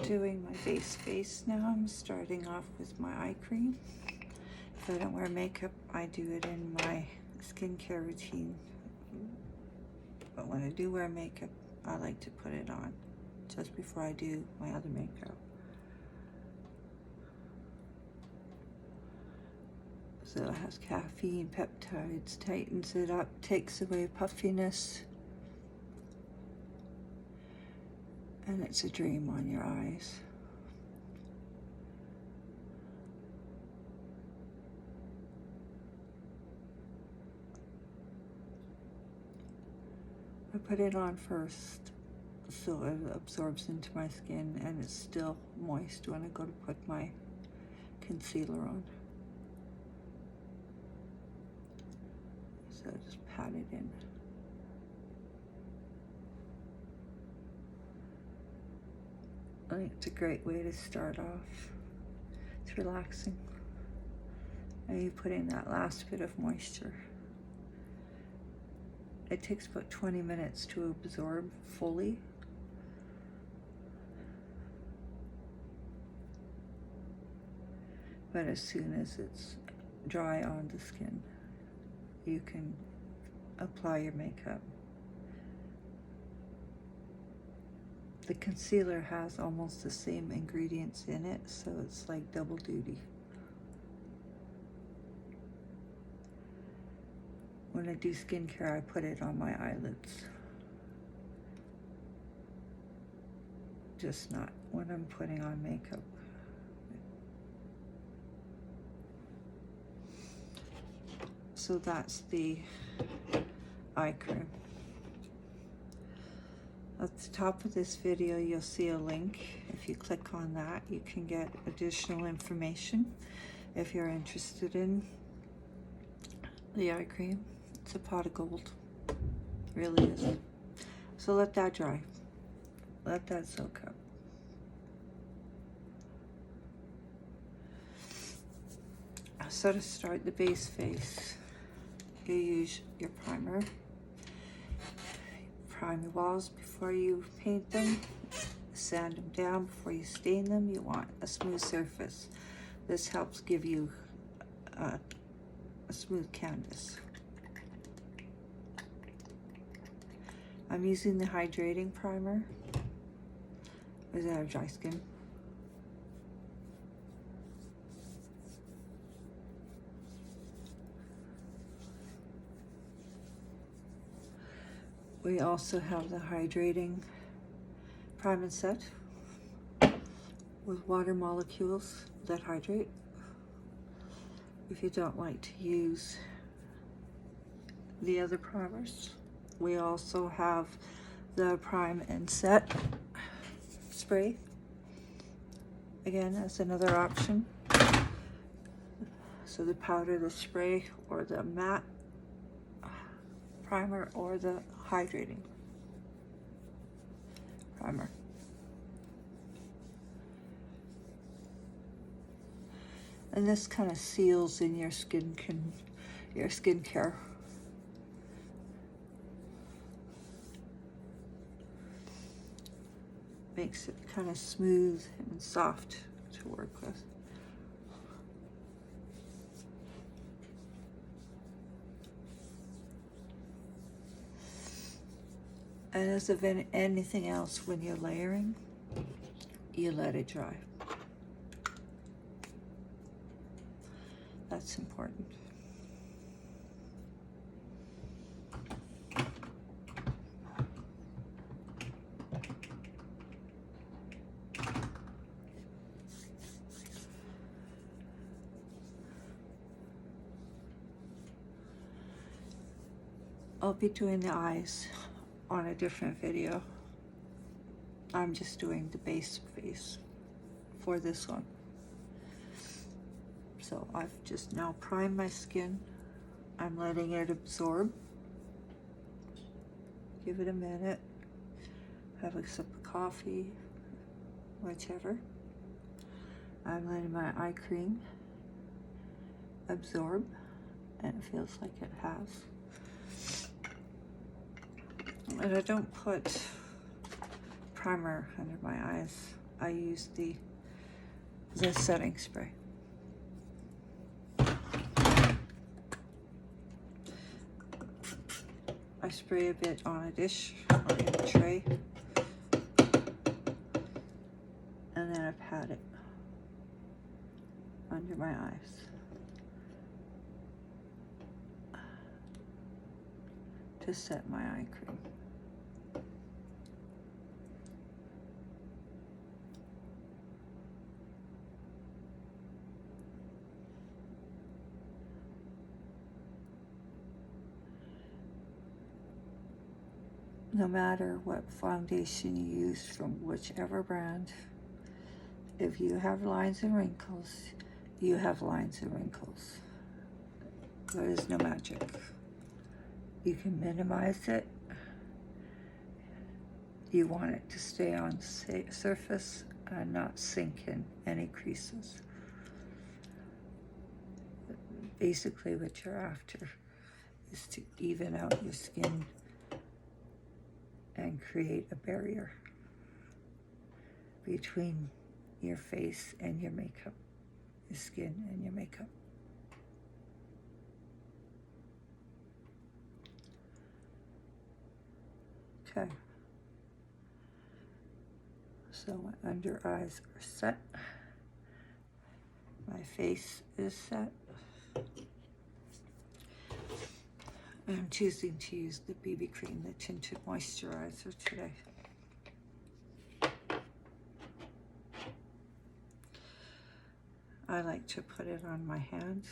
doing my base face now. I'm starting off with my eye cream. If I don't wear makeup, I do it in my skincare routine. But when I do wear makeup, I like to put it on just before I do my other makeup. So it has caffeine, peptides, tightens it up, takes away puffiness. And it's a dream on your eyes. I put it on first so it absorbs into my skin and it's still moist when I go to put my concealer on. So just pat it in. I think it's a great way to start off. It's relaxing. And you put in that last bit of moisture. It takes about 20 minutes to absorb fully. But as soon as it's dry on the skin, you can apply your makeup. The concealer has almost the same ingredients in it, so it's like double duty. When I do skincare, I put it on my eyelids. Just not when I'm putting on makeup. So that's the eye cream. At the top of this video, you'll see a link. If you click on that, you can get additional information if you're interested in the eye cream. It's a pot of gold. It really is. So let that dry. Let that soak up. So to start the base face, you use your primer. Prime your walls before you paint them. Sand them down before you stain them. You want a smooth surface. This helps give you a smooth canvas. I'm using the Hydrating Primer. Is that dry skin? We also have the Hydrating Primer set with water molecules that hydrate. If you don't like to use the other primers, we also have the Prime and Set spray. Again, as another option. So the powder, the spray, or the matte primer, or the hydrating primer. And this kind of seals in your skincare. Makes it kind of smooth and soft to work with. And as of anything else, when you're layering, you let it dry. That's important. I'll be doing the eyes on a different video. I'm just doing the base face for this one. So I've just now primed my skin. I'm letting it absorb. Give it a minute. Have a sip of coffee, whichever. I'm letting my eye cream absorb, and it feels like it has. And I don't put primer under my eyes. I use the setting spray. I spray a bit on a dish or in a tray, and then I pat it under my eyes to set my eye cream. No matter what foundation you use from whichever brand, if you have lines and wrinkles, you have lines and wrinkles. There is no magic. You can minimize it. You want it to stay on the surface and not sink in any creases. Basically what you're after is to even out your skin and create a barrier between your face and your makeup, your skin and your makeup. Okay. So my under eyes are set. My face is set. I'm choosing to use the BB cream, the tinted moisturizer today. I like to put it on my hands.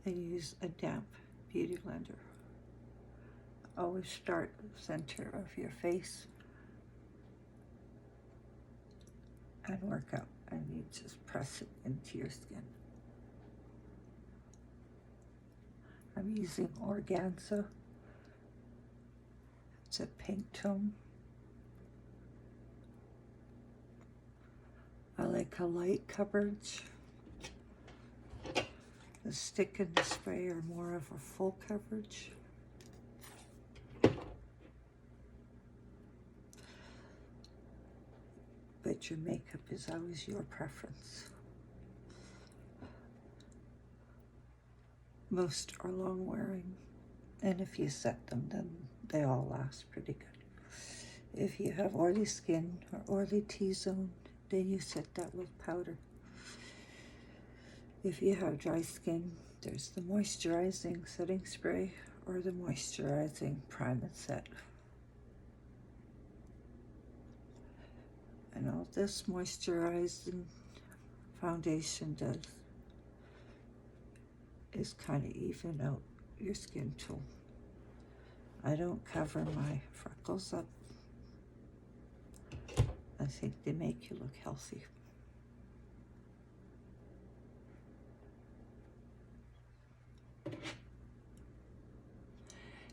And use a damp beauty blender. Always start at the center of your face and work out, and you just press it into your skin. I'm using Organza. It's a pink tone. I like a light coverage. The stick and the spray are more of a full coverage. But your makeup is always your preference. Most are long wearing, and if you set them, then they all last pretty good. If you have oily skin or oily T-zone, then you set that with powder. If you have dry skin, there's the moisturizing setting spray or the moisturizing prime and set. And all this moisturizing foundation does is kind of even out your skin tone. I don't cover my freckles up. I think they make you look healthy.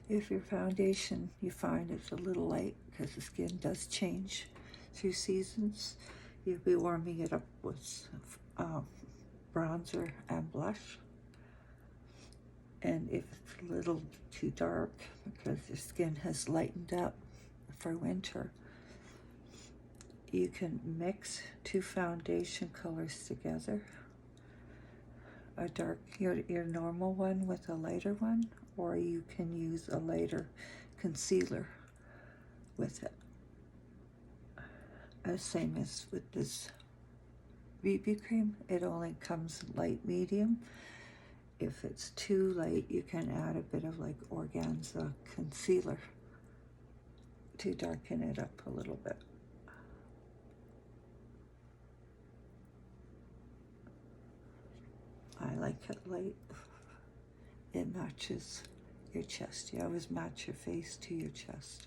If your foundation, you find it's a little light because the skin does change through seasons, you'll be warming it up with bronzer and blush. And if it's a little too dark because your skin has lightened up for winter, you can mix two foundation colors together. A dark, your normal one with a lighter one, or you can use a lighter concealer with it. Same as with this BB cream, it only comes light medium. If it's too light, you can add a bit of like Organza concealer to darken it up a little bit. I like it light. It matches your chest. You always match your face to your chest.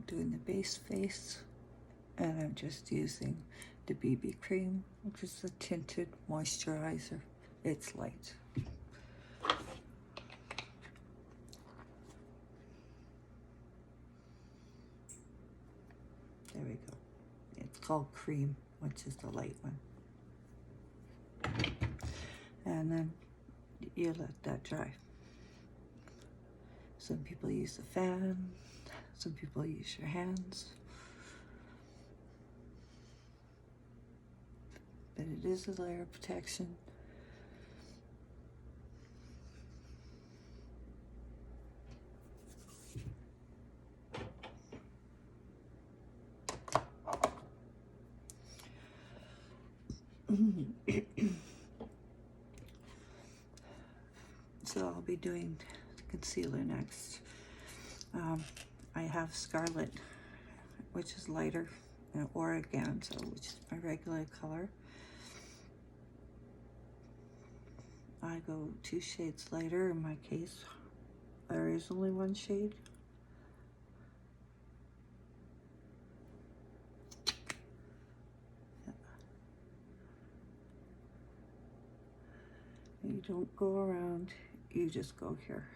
doing the base face, and I'm just using the BB cream, which is a tinted moisturizer. It's light. There we go. It's called Cream, which is the light one. And then you let that dry. Some people use a fan, some people use your hands. But it is a layer of protection. So I'll be doing concealer next. I have Scarlet, which is lighter, and Organza, which is my regular color. I go 2 shades lighter in my case. There is only 1 shade. You don't go around, you just go here.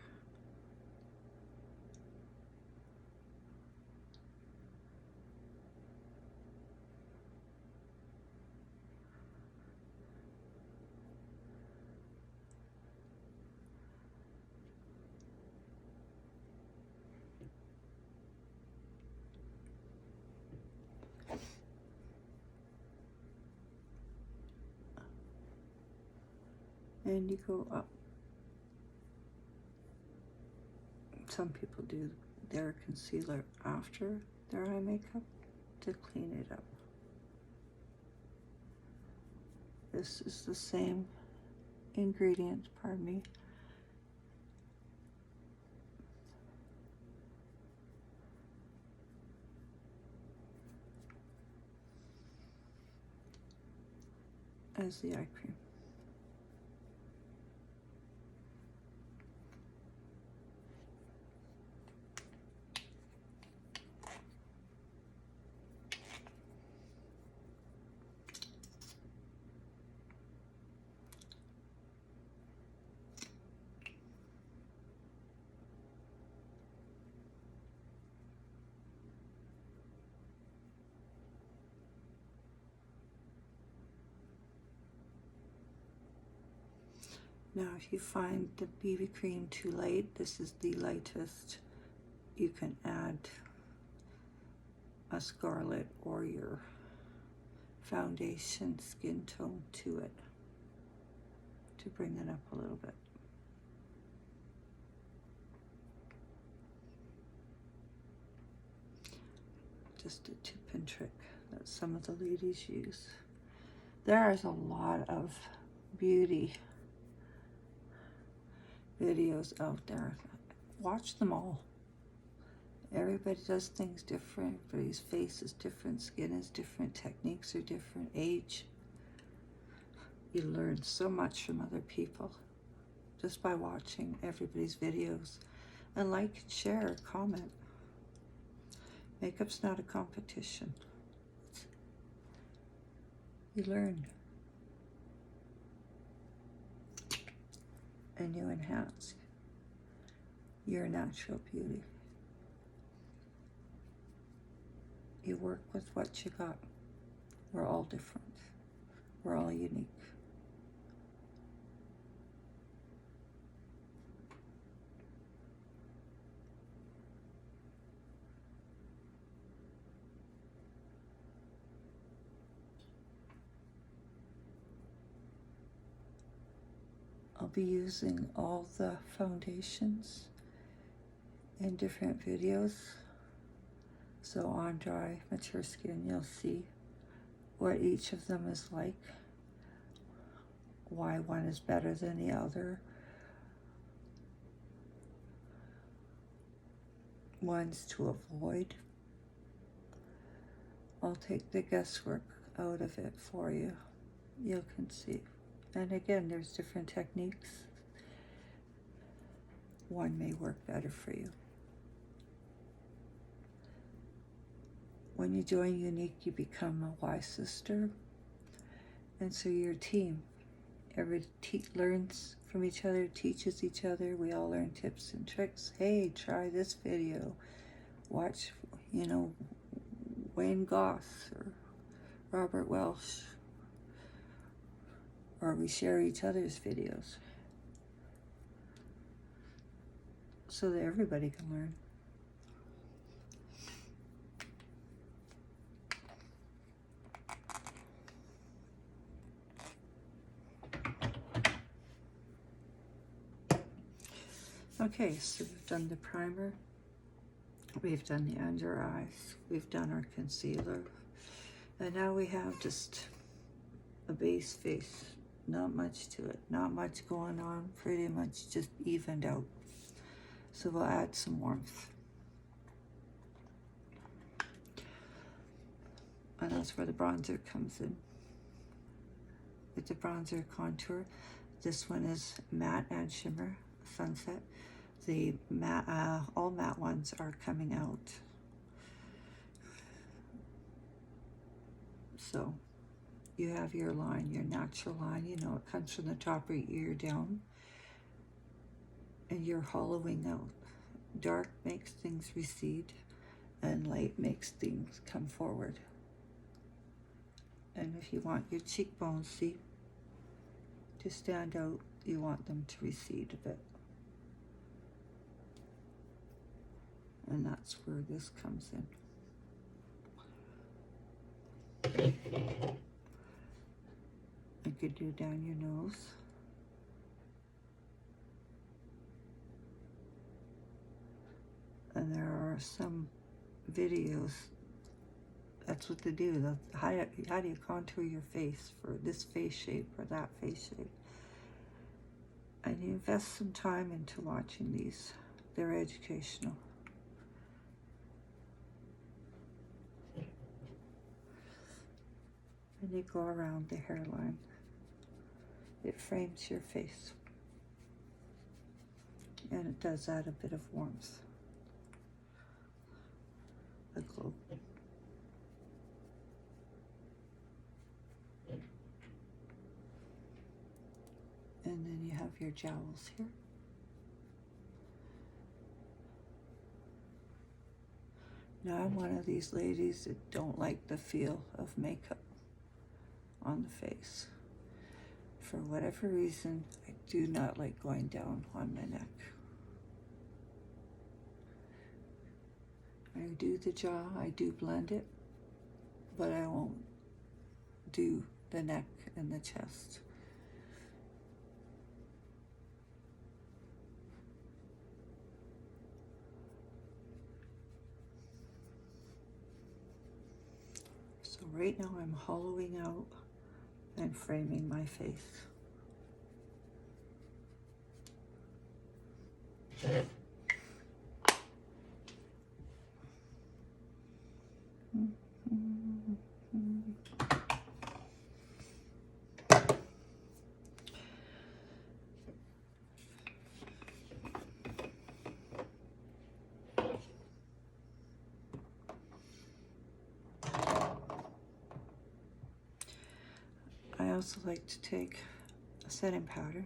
And you go up. Some people do their concealer after their eye makeup to clean it up. This is the same ingredient, pardon me. As the eye cream. Now, if you find the BB cream too light, this is the lightest. You can add a Scarlet or your foundation skin tone to it to bring it up a little bit. Just a tip and trick that some of the ladies use. There is a lot of beauty videos out there. Watch them all. Everybody does things different. Everybody's face is different, skin is different, techniques are different, age. You learn so much from other people just by watching everybody's videos. And like, share, comment. Makeup's not a competition. You learn. And you enhance your natural beauty. You work with what you got. We're all different. We're all unique. I'll be using all the foundations in different videos. So on dry, mature skin, you'll see what each of them is like, why one is better than the other, ones to avoid. I'll take the guesswork out of it for you. You can see. And again, there's different techniques. One may work better for you. When you join Unique, you become a wise sister. And so you're a team. Everybody learns from each other, teaches each other. We all learn tips and tricks. Hey, try this video. Watch, you know, Wayne Goss or Robert Welsh. Or we share each other's videos so that everybody can learn. Okay, so we've done the primer, we've done the under eyes, we've done our concealer, and now we have just a base face. Not much to it, not much going on, pretty much just evened out. So we'll add some warmth. And that's where the bronzer comes in. With the bronzer contour, this one is matte and shimmer, sunset. The matte, all matte ones are coming out. So you have your line, your natural line, you know, it comes from the top of your ear down. And you're hollowing out. Dark makes things recede, and light makes things come forward. And if you want your cheekbones, see, to stand out, you want them to recede a bit. And that's where this comes in. You could do down your nose. And there are some videos, that's what they do. How do you contour your face for this face shape or that face shape? And you invest some time into watching these. They're educational. And you go around the hairline. It frames your face. And it does add a bit of warmth. A glow. And then you have your jowls here. Now I'm one of these ladies that don't like the feel of makeup on the face. For whatever reason, I do not like going down on my neck. I do the jaw, I do blend it, but I won't do the neck and the chest. So right now I'm hollowing out and framing my face. I also like to take a setting powder.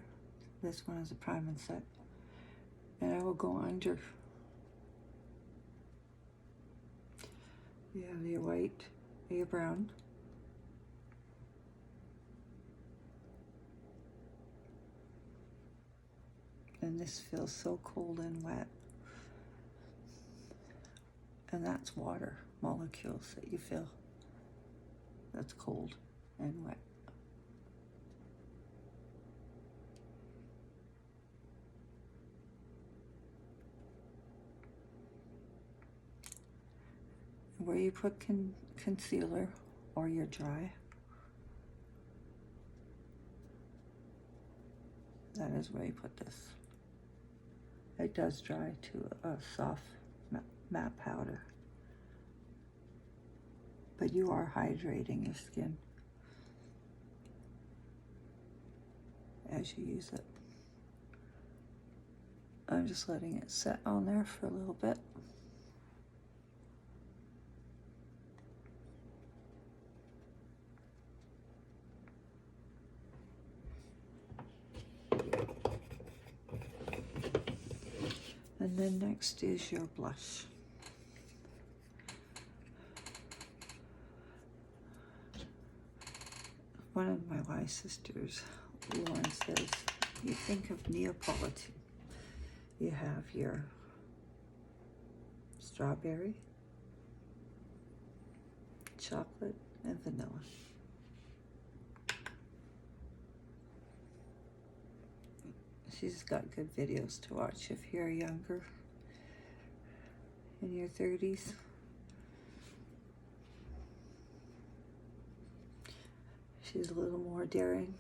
This one is a prime and set. And I will go under. You have your white, your brown. And this feels so cold and wet. And that's water molecules that you feel. That's cold and wet. Where you put concealer or you're dry, that is where you put this. It does dry to a soft matte powder, but you are hydrating your skin as you use it. I'm just letting it set on there for a little bit. And then next is your blush. One of my wise sisters, Lauren, says, you think of Neapolitan. You have your strawberry, chocolate, and vanilla. She's got good videos to watch if you're younger, in your 30s. She's a little more daring.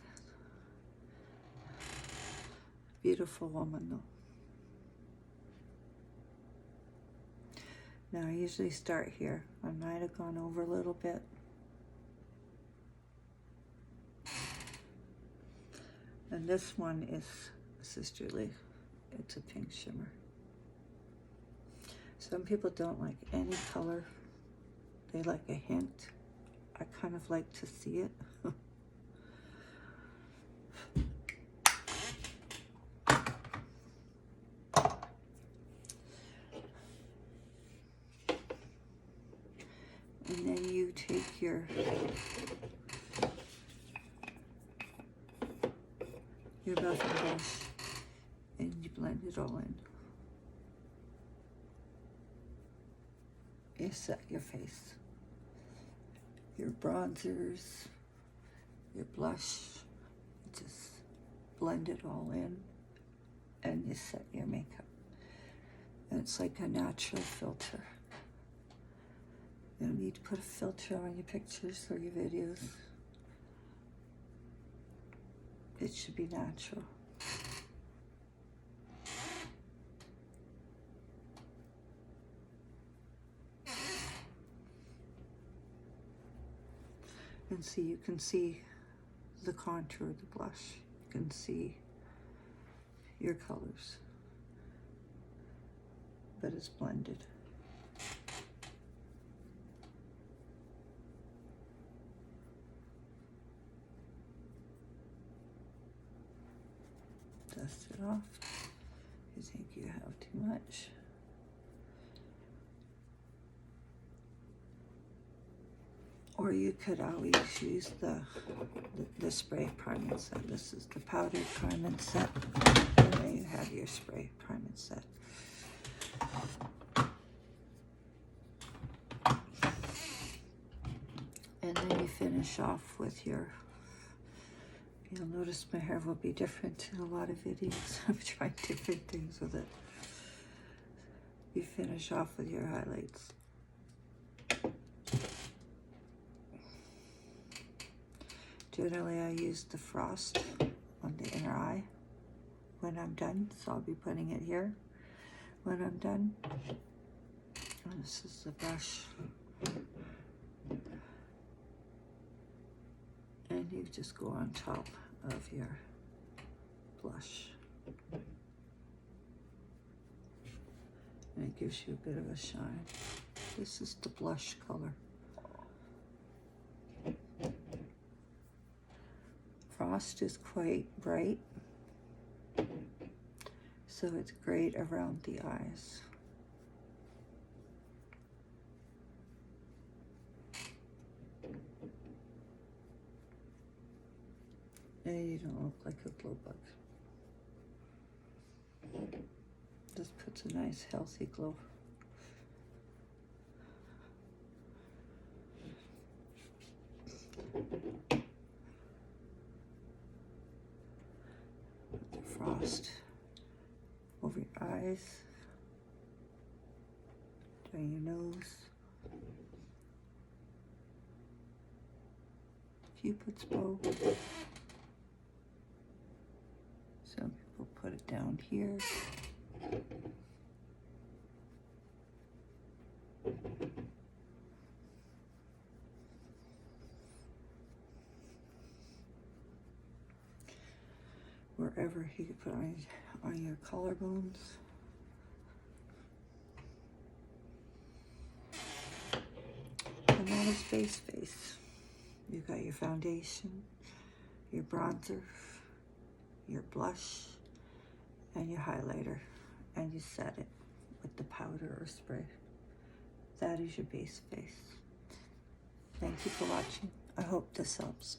Beautiful woman, though. Now, I usually start here. I might have gone over a little bit. And this one is Sisterly. It's a pink shimmer. Some people don't like any color. They like a hint. I kind of like to see it. And then you take your buffing brush and you blend it all in. You set your face, your bronzers, your blush, just blend it all in, and you set your makeup. And it's like a natural filter. You don't need to put a filter on your pictures or your videos. It should be natural. And see, you can see the contour of the blush. You can see your colors, but it's blended. Dust it off. You think you have too much. Or you could always use the spray priming set. This is the powdered priming set. And then you have your spray priming set. And then you finish off with your, you'll notice my hair will be different in a lot of videos. I'm trying different things with it. You finish off with your highlights. Generally, I use the frost on the inner eye when I'm done, so I'll be putting it here when I'm done. And this is the brush. And you just go on top of your blush. And it gives you a bit of a shine. This is the blush color. Frost is quite bright, so it's great around the eyes. And you don't look like a glow bug. Just puts a nice healthy glow. Frost over your eyes, down your nose, Cupid's bow. Some people put it down here. Wherever you can put on your collarbones. And that is face. You've got your foundation, your bronzer, your blush, and your highlighter. and you set it with the powder or spray. That is your base face. Thank you for watching. I hope this helps.